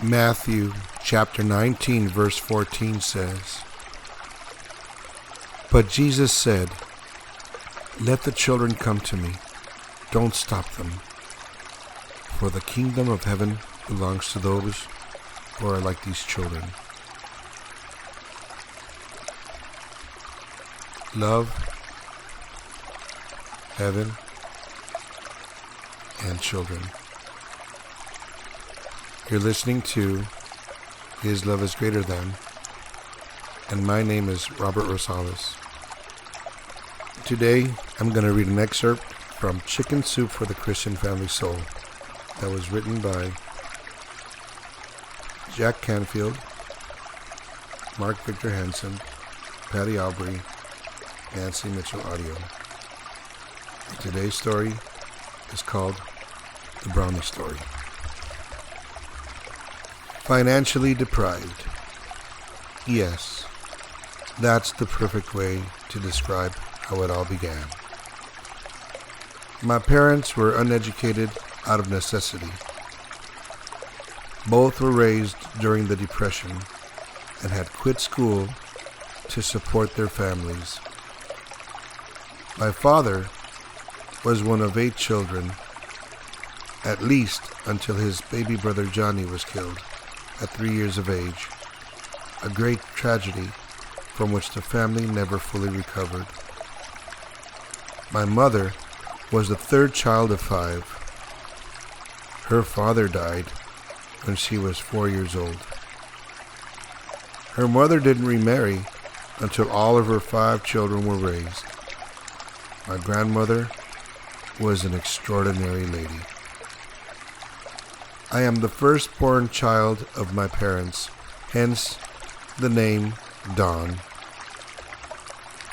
Matthew chapter 19 verse 14 says, "But Jesus said, 'Let the children come to me. Don't stop them. For the kingdom of heaven belongs to those who are like these children.'" Love, heaven, and children. You're listening to His Love is Greater Than, and my name is Robert Rosales. Today, I'm going to read an excerpt from Chicken Soup for the Christian Family Soul that was written by Jack Canfield, Mark Victor Hansen, Patty Aubrey, Nancy Mitchell Audio. Today's story is called The Brownie Story. Financially deprived. Yes, that's the perfect way to describe how it all began. My parents were uneducated out of necessity. Both were raised during the Depression and had quit school to support their families. My father was one of 8 children, at least until his baby brother Johnny was killed at 3 years of age, a great tragedy from which the family never fully recovered. My mother was the 3rd child of 5. Her father died when she was 4 years old. Her mother didn't remarry until all of her 5 children were raised. My grandmother was an extraordinary lady. I am the firstborn child of my parents, hence the name Don.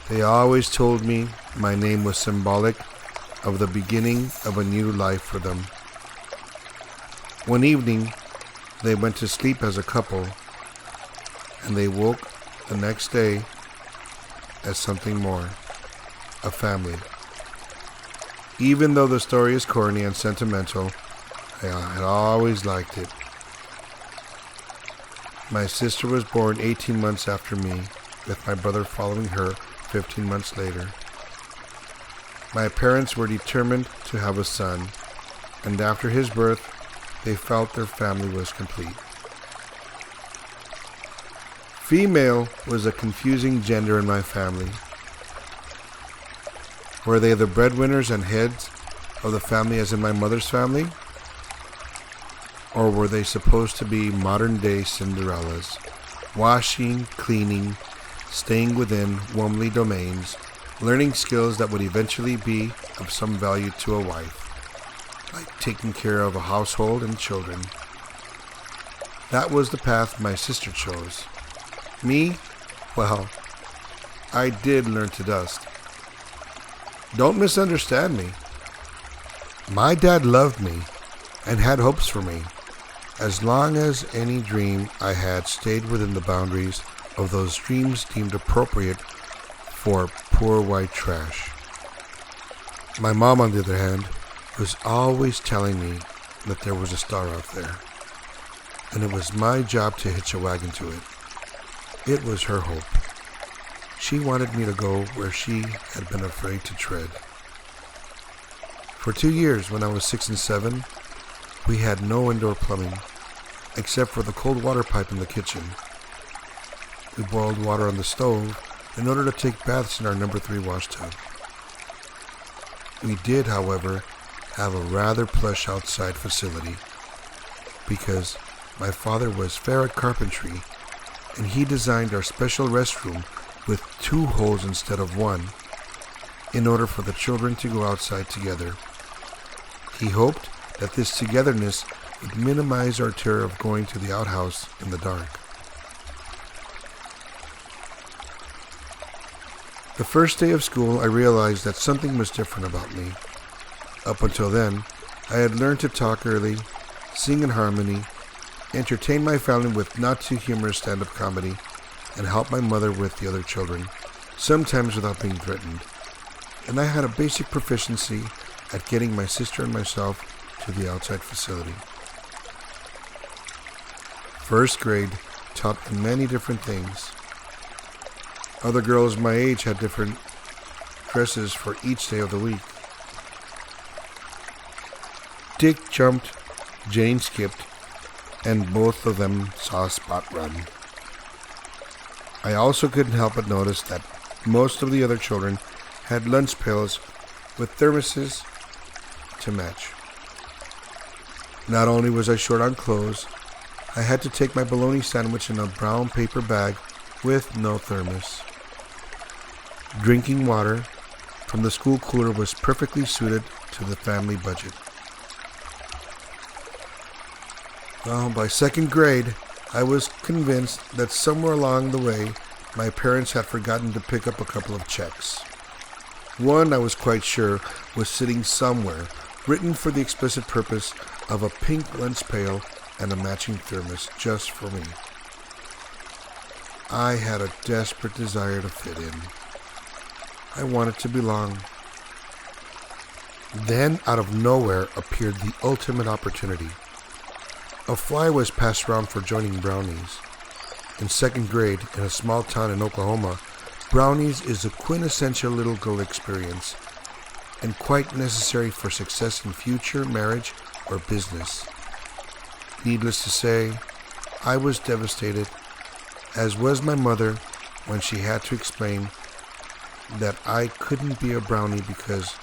They always told me my name was symbolic of the beginning of a new life for them. One evening, they went to sleep as a couple, and they woke the next day as something more, a family. Even though the story is corny and sentimental, I had always liked it. My sister was born 18 months after me, with my brother following her 15 months later. My parents were determined to have a son, and after his birth, they felt their family was complete. Female was a confusing gender in my family. Were they the breadwinners and heads of the family as in my mother's family? Or were they supposed to be modern-day Cinderellas, washing, cleaning, staying within womanly domains, learning skills that would eventually be of some value to a wife, like taking care of a household and children? That was the path my sister chose. Me? Well, I did learn to dust. Don't misunderstand me. My dad loved me and had hopes for me, as long as any dream I had stayed within the boundaries of those dreams deemed appropriate for poor white trash. My mom, on the other hand, was always telling me that there was a star out there, and it was my job to hitch a wagon to it. It was her hope. She wanted me to go where she had been afraid to tread. For 2 years, when I was 6 and 7, we had no indoor plumbing, except for the cold water pipe in the kitchen. We boiled water on the stove in order to take baths in our number 3 wash tub. We did, however, have a rather plush outside facility, because my father was fair at carpentry, and he designed our special restroom with 2 holes instead of 1, in order for the children to go outside together. He hoped that this togetherness would minimize our terror of going to the outhouse in the dark. The first day of school, I realized that something was different about me. Up until then, I had learned to talk early, sing in harmony, entertain my family with not too humorous stand-up comedy, and help my mother with the other children, sometimes without being threatened. And I had a basic proficiency at getting my sister and myself to the outside facility. First grade taught me many different things. Other girls my age had different dresses for each day of the week. Dick jumped, Jane skipped, and both of them saw Spot run. I also couldn't help but notice that most of the other children had lunch pails with thermoses to match. Not only was I short on clothes, I had to take my bologna sandwich in a brown paper bag with no thermos. Drinking water from the school cooler was perfectly suited to the family budget. Well, by second grade, I was convinced that somewhere along the way, my parents had forgotten to pick up a couple of checks. One, I was quite sure, was sitting somewhere, written for the explicit purpose of a pink lunch pail and a matching thermos just for me. I had a desperate desire to fit in. I wanted to belong. Then, out of nowhere, appeared the ultimate opportunity. A flyer was passed around for joining Brownies. In second grade, in a small town in Oklahoma, Brownies is a quintessential little girl experience and quite necessary for success in future marriage or business. Needless to say, I was devastated, as was my mother when she had to explain that I couldn't be a Brownie because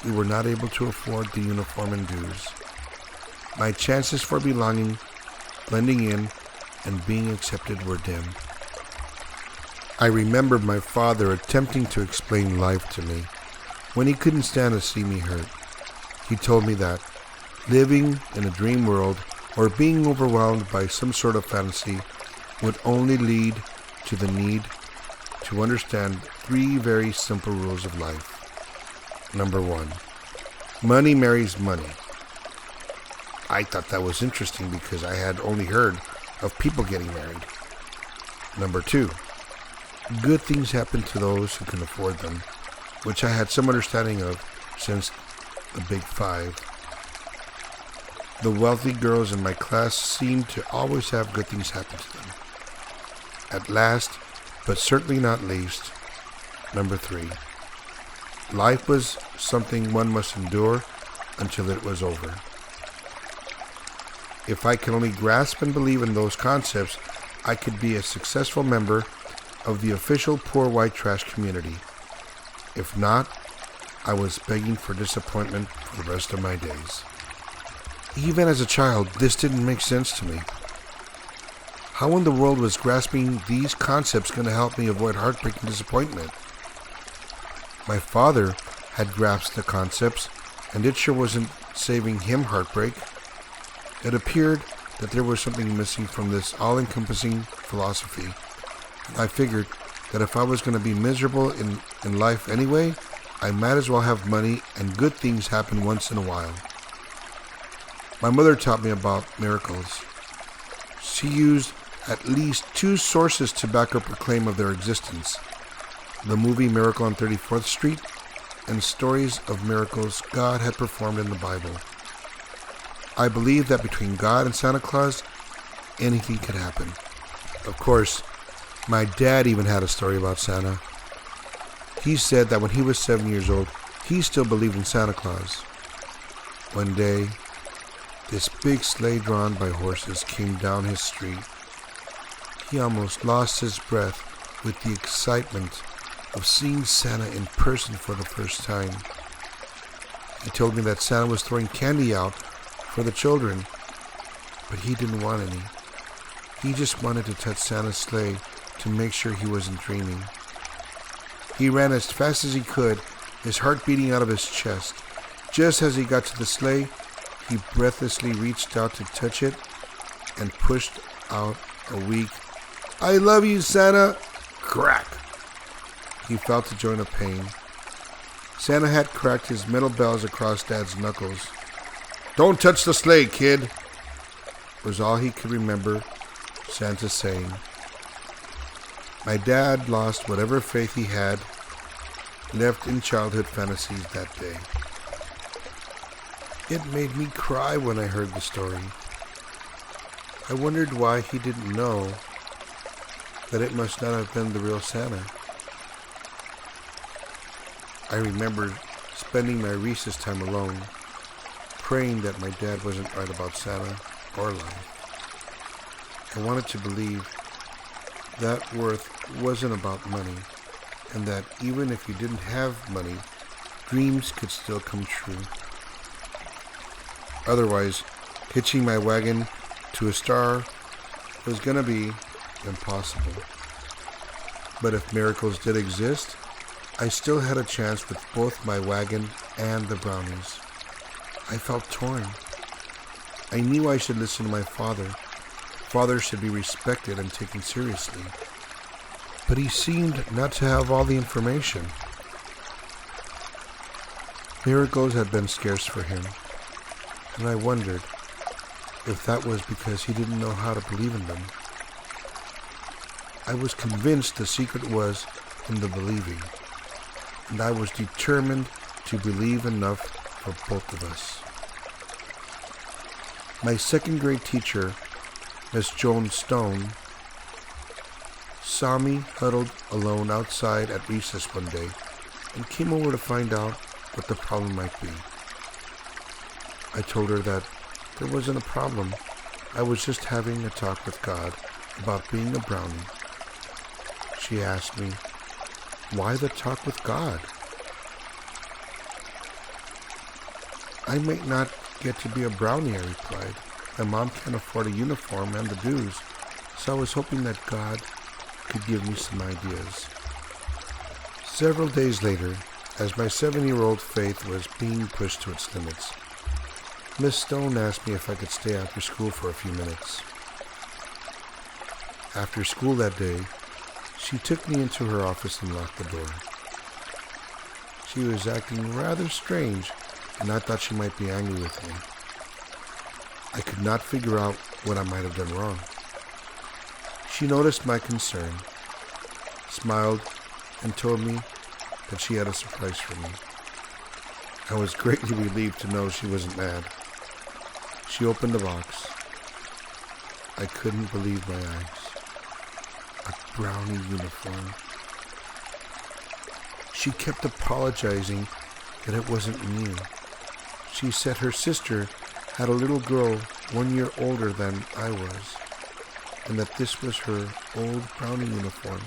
we were not able to afford the uniform and dues. My chances for belonging, blending in, and being accepted were dim. I remember my father attempting to explain life to me when he couldn't stand to see me hurt. He told me that living in a dream world or being overwhelmed by some sort of fantasy would only lead to the need to understand 3 very simple rules of life. Number 1, money marries money. I thought that was interesting because I had only heard of people getting married. Number 2, good things happen to those who can afford them, which I had some understanding of since the Big 5. The wealthy girls in my class seemed to always have good things happen to them. At last, but certainly not least, number 3, life was something one must endure until it was over. If I could only grasp and believe in those concepts, I could be a successful member of the official poor white trash community. If not, I was begging for disappointment for the rest of my days. Even as a child, this didn't make sense to me. How in the world was grasping these concepts going to help me avoid heartbreak and disappointment? My father had grasped the concepts, and it sure wasn't saving him heartbreak. It appeared that there was something missing from this all-encompassing philosophy. I figured that if I was going to be miserable in life anyway, I might as well have money and good things happen once in a while. My mother taught me about miracles. She used at least 2 sources to back up her claim of their existence: the movie Miracle on 34th Street and stories of miracles God had performed in the Bible. I believe that between God and Santa Claus, anything could happen. Of course, my dad even had a story about Santa. He said that when he was 7 years old, he still believed in Santa Claus. One day, this big sleigh drawn by horses came down his street. He almost lost his breath with the excitement of seeing Santa in person for the first time. He told me that Santa was throwing candy out for the children, but he didn't want any. He just wanted to touch Santa's sleigh to make sure he wasn't dreaming. He ran as fast as he could, his heart beating out of his chest. Just as he got to the sleigh, he breathlessly reached out to touch it and pushed out a weak, "I love you, Santa!" Crack! He felt the joint of pain. Santa had cracked his metal bells across Dad's knuckles. "Don't touch the sleigh, kid," was all he could remember Santa saying. My dad lost whatever faith he had left in childhood fantasies that day. It made me cry when I heard the story. I wondered why he didn't know that it must not have been the real Santa. I remember spending my recess time alone, praying that my dad wasn't right about Santa or life. I wanted to believe that worth wasn't about money, and that even if you didn't have money, dreams could still come true. Otherwise, hitching my wagon to a star was going to be impossible. But if miracles did exist, I still had a chance with both my wagon and the brownies. I felt torn. I knew I should listen to my father. Fathers should be respected and taken seriously. But he seemed not to have all the information. Miracles had been scarce for him, and I wondered if that was because he didn't know how to believe in them. I was convinced the secret was in the believing, and I was determined to believe enough for both of us. My second grade teacher, Miss Joan Stone, saw me huddled alone outside at recess one day and came over to find out what the problem might be. I told her that there wasn't a problem. I was just having a talk with God about being a brownie. She asked me, "Why the talk with God?" "I might not get to be a brownie," I replied. "My mom can't afford a uniform and the dues, so I was hoping that God could give me some ideas." Several days later, as my 7-year-old faith was being pushed to its limits, Miss Stone asked me if I could stay after school for a few minutes. After school that day, she took me into her office and locked the door. She was acting rather strange, and I thought she might be angry with me. I could not figure out what I might have done wrong. She noticed my concern, smiled, and told me that she had a surprise for me. I was greatly relieved to know she wasn't mad. She opened the box. I couldn't believe my eyes. A brownie uniform. She kept apologizing that it wasn't new. She said her sister had a little girl 1 year older than I was, and that this was her old brownie uniform.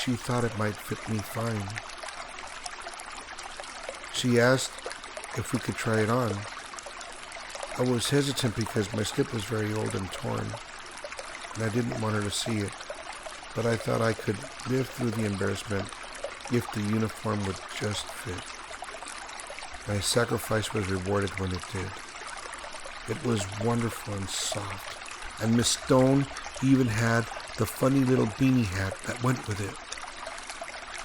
She thought it might fit me fine. She asked if we could try it on. I was hesitant because my slip was very old and torn, and I didn't want her to see it, but I thought I could live through the embarrassment if the uniform would just fit. My sacrifice was rewarded when it did. It was wonderful and soft, and Miss Stone even had the funny little beanie hat that went with it.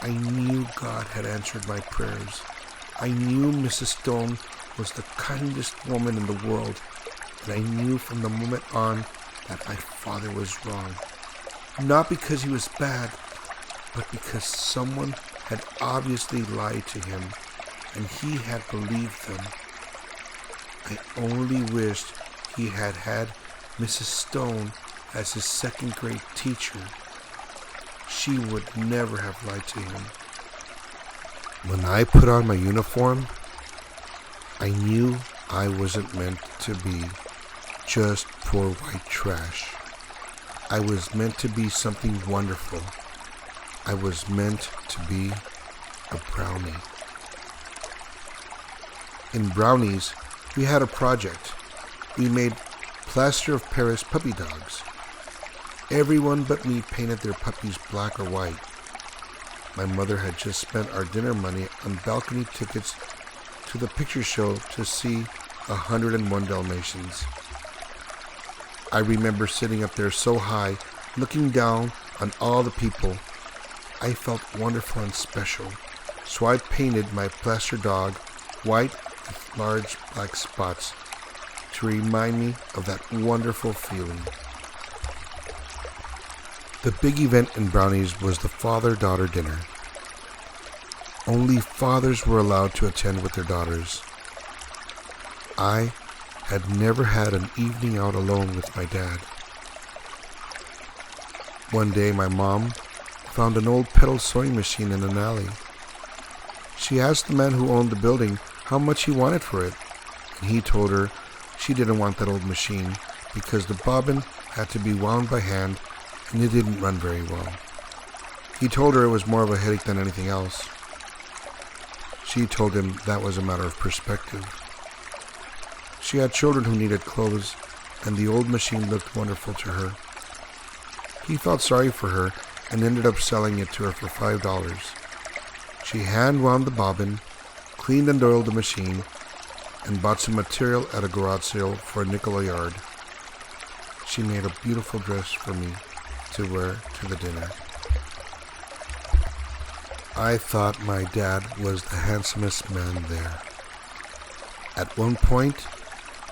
I knew God had answered my prayers. I knew Mrs. Stone was the kindest woman in the world, and I knew from the moment on that my father was wrong. Not because he was bad, but because someone had obviously lied to him, and he had believed them. I only wished he had had Mrs. Stone as his second grade teacher. She would never have lied to him. When I put on my uniform, I knew I wasn't meant to be just poor white trash. I was meant to be something wonderful. I was meant to be a brownie. In Brownies, we had a project. We made plaster of Paris puppy dogs. Everyone but me painted their puppies black or white. My mother had just spent our dinner money on balcony tickets to the picture show to see 101 Dalmatians. I remember sitting up there so high, looking down on all the people. I felt wonderful and special, so I painted my plaster dog white with large black spots to remind me of that wonderful feeling. The big event in Brownies was the father-daughter dinner. Only fathers were allowed to attend with their daughters. I had never had an evening out alone with my dad. One day my mom found an old pedal sewing machine in an alley. She asked the man who owned the building how much he wanted for it, and he told her she didn't want that old machine because the bobbin had to be wound by hand and it didn't run very well. He told her it was more of a headache than anything else. She told him that was a matter of perspective. She had children who needed clothes, and the old machine looked wonderful to her. He felt sorry for her and ended up selling it to her for $5. She hand-wound the bobbin, cleaned and oiled the machine, and bought some material at a garage sale for a nickel a yard. She made a beautiful dress for me to wear to the dinner. I thought my dad was the handsomest man there. At one point,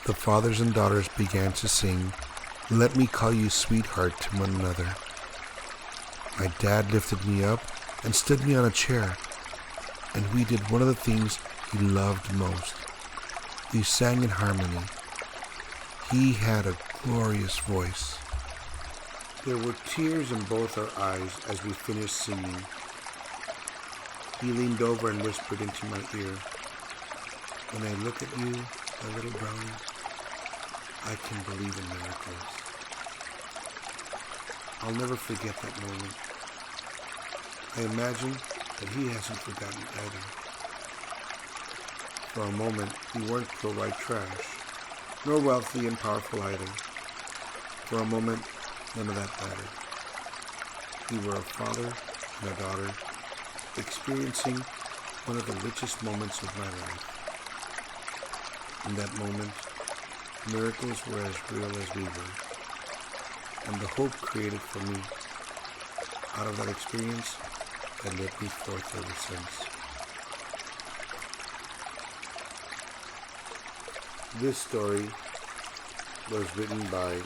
the fathers and daughters began to sing, "Let me call you sweetheart" to one another. My dad lifted me up and stood me on a chair, and we did one of the things he loved most. We sang in harmony. He had a glorious voice. There were tears in both our eyes as we finished singing. He leaned over and whispered into my ear, "When I look at you, my little brownie, I can believe in miracles." I'll never forget that moment. I imagine that he hasn't forgotten either. For a moment, we weren't poor white trash, nor wealthy and powerful either. For a moment, none of that mattered. We were a father and a daughter, experiencing one of the richest moments of my life. In that moment, miracles were as real as we were, and the hope created for me out of that experience had led me forth ever since. This story was written by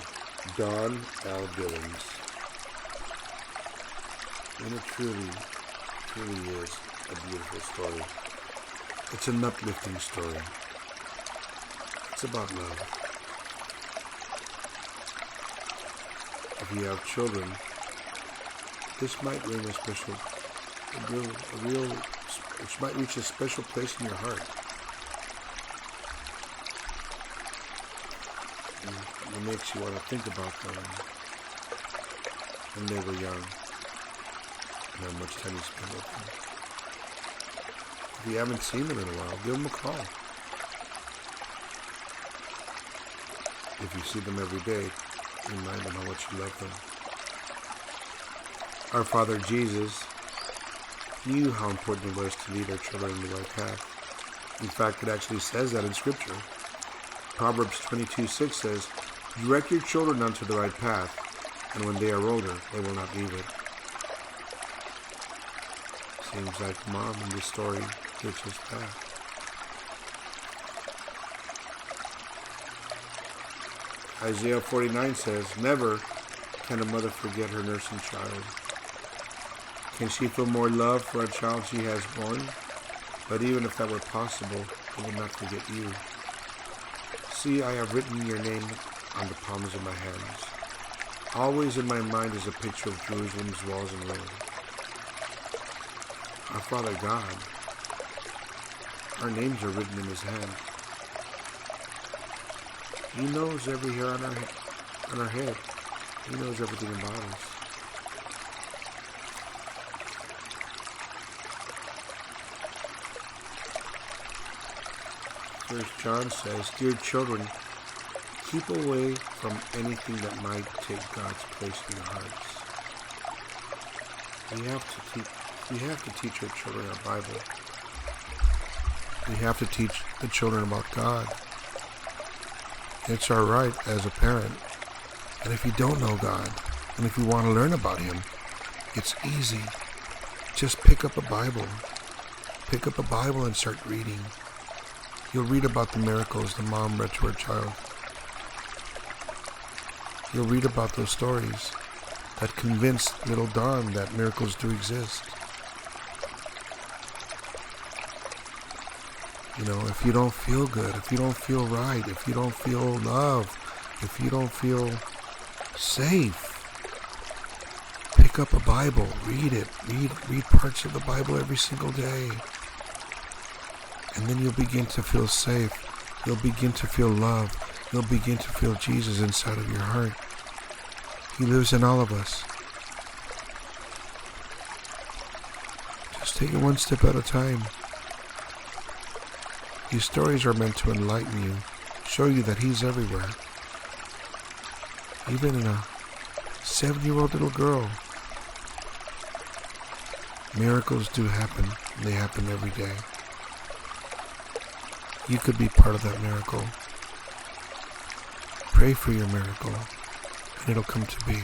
Don L. Billings, and it truly is a beautiful story. It's an uplifting story. It's about love. If you have children, this might ring it might reach a special place in your heart. And it makes you want to think about them when they were young and how much time you spent with them. If you haven't seen them in a while, give them a call. If you see them every day, remind them how much you love them. Our Father Jesus knew how important it was to lead our children in the right path. In fact, it actually says that in Scripture. Proverbs 22:6 says, "Direct your children onto the right path, and when they are older, they will not leave it." Seems like Mom in this story gives us that. Isaiah 49 says, "Never can a mother forget her nursing child. Can she feel more love for a child she has born? But even if that were possible, I will not forget you. See, I have written your name on the palms of my hands. Always in my mind is a picture of Jerusalem's walls and road." Our Father God, our names are written in His hand. He knows every hair on our head. He knows everything about us. First John says, "Dear children, keep away from anything that might take God's place in your hearts." We have to teach our children our Bible. We have to teach the children about God. It's our right as a parent. And if you don't know God, and if you want to learn about Him, it's easy. Just pick up a Bible. Pick up a Bible and start reading. You'll read about the miracles the mom read to her child. You'll read about those stories that convinced little Dawn that miracles do exist. If you don't feel good, if you don't feel right, if you don't feel love, if you don't feel safe, pick up a Bible, read it, read parts of the Bible every single day. And then you'll begin to feel safe. You'll begin to feel love. You'll begin to feel Jesus inside of your heart. He lives in all of us. Just take it one step at a time. These stories are meant to enlighten you, show you that He's everywhere. Even in a 7-year-old little girl. Miracles do happen, and they happen every day. You could be part of that miracle. Pray for your miracle, and it'll come to be.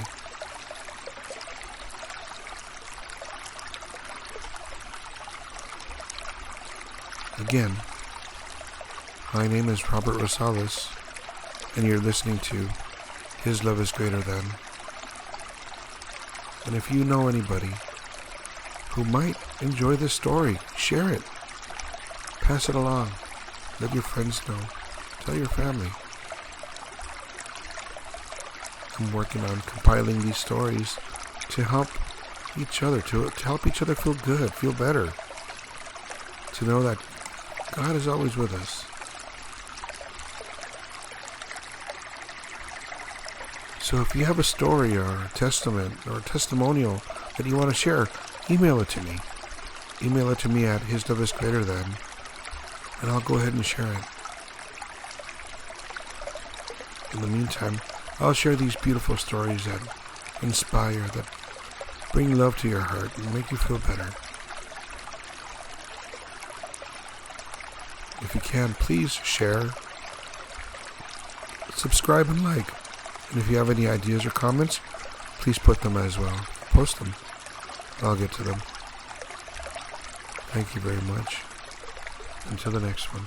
Again, my name is Robert Rosales, and you're listening to His Love is Greater Than. And if you know anybody who might enjoy this story, share it. Pass it along. Let your friends know. Tell your family. I'm working on compiling these stories to help each other, to help each other feel good, feel better. To know that God is always with us. So if you have a story or a testament or a testimonial that you want to share, email it to me. Email it to me at hisloveisgreaterthan, and I'll go ahead and share it. In the meantime, I'll share these beautiful stories that inspire, that bring love to your heart and make you feel better. If you can, please share, subscribe, and like. And if you have any ideas or comments, please put them as well. Post them. I'll get to them. Thank you very much. Until the next one.